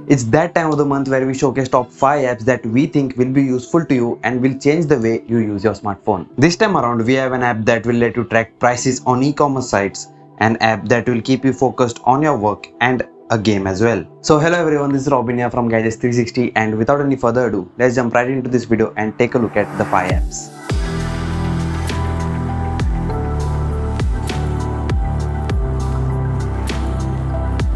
It's that time of the month where we showcase top 5 apps that we think will be useful to you and will change the way you use your smartphone. This time around we have an app that will let you track prices on e-commerce sites, an app that will keep you focused on your work, and a game as well. So hello everyone, this is Robin here from Gadgets 360, and without any further ado, let's jump right into this video and take a look at the 5 apps.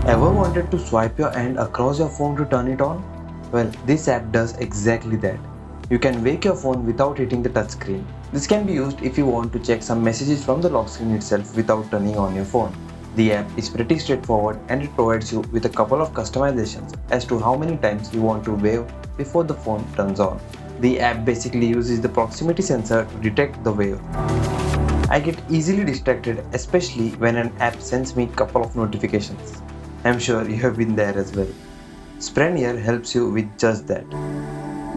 Ever wanted to swipe your hand across your phone to turn it on? Well, this app does exactly that. You can wake your phone without hitting the touchscreen. This can be used if you want to check some messages from the lock screen itself without turning on your phone. The app is pretty straightforward and it provides you with a couple of customizations as to how many times you want to wave before the phone turns on. The app basically uses the proximity sensor to detect the wave. I get easily distracted, especially when an app sends me a couple of notifications. I'm sure you have been there as well. Sprenier helps you with just that.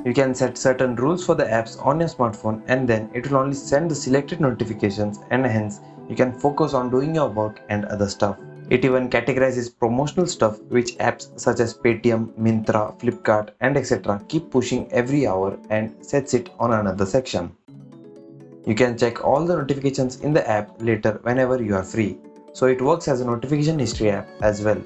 You can set certain rules for the apps on your smartphone and then it will only send the selected notifications, and hence you can focus on doing your work and other stuff. It even categorizes promotional stuff which apps such as Paytm, Myntra, Flipkart and etc. keep pushing every hour and sets it on another section. You can check all the notifications in the app later whenever you are free. So it works as a notification history app as well.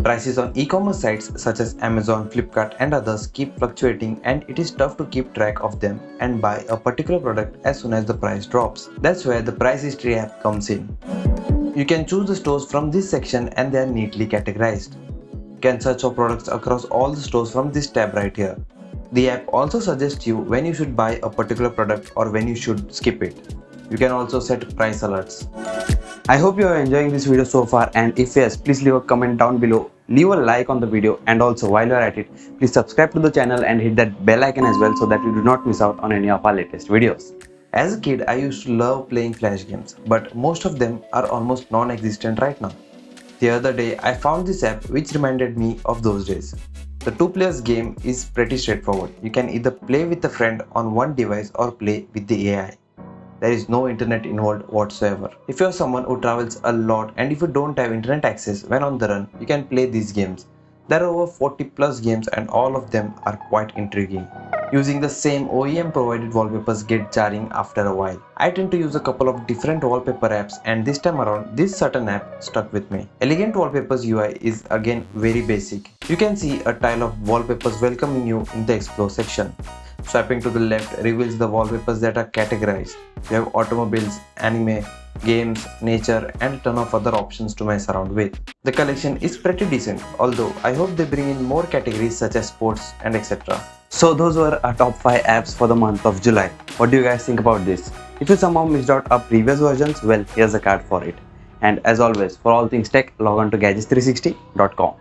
Prices on e-commerce sites such as Amazon, Flipkart and others keep fluctuating, and it is tough to keep track of them and buy a particular product as soon as the price drops. That's where the price history app comes in. You can choose the stores from this section and they are neatly categorized. You can search for products across all the stores from this tab right here. The app also suggests you when you should buy a particular product or when you should skip it. You can also set price alerts. I hope you are enjoying this video so far, and if yes, please leave a comment down below, leave a like on the video, and also while you are at it, please subscribe to the channel and hit that bell icon as well so that you do not miss out on any of our latest videos. As a kid, I used to love playing flash games, but most of them are almost non-existent right now. The other day, I found this app which reminded me of those days. The 2 players game is pretty straightforward. You can either play with a friend on one device or play with the AI. There is no internet involved whatsoever. If you are someone who travels a lot and if you don't have internet access when on the run, you can play these games. There are over 40 plus games and all of them are quite intriguing. Using the same OEM provided wallpapers get jarring after a while. I tend to use a couple of different wallpaper apps, and this time around this certain app stuck with me. Elegant Wallpapers UI is again very basic. You can see a tile of wallpapers welcoming you in the explore section. Swiping to the left reveals the wallpapers that are categorized. You have automobiles, anime, games, nature and a ton of other options to mess around with. The collection is pretty decent, although I hope they bring in more categories such as sports and etc. So those were our top 5 apps for the month of July. What do you guys think about this? If you somehow missed out our previous versions, well, here's a card for it. And as always, for all things tech, log on to gadgets360.com.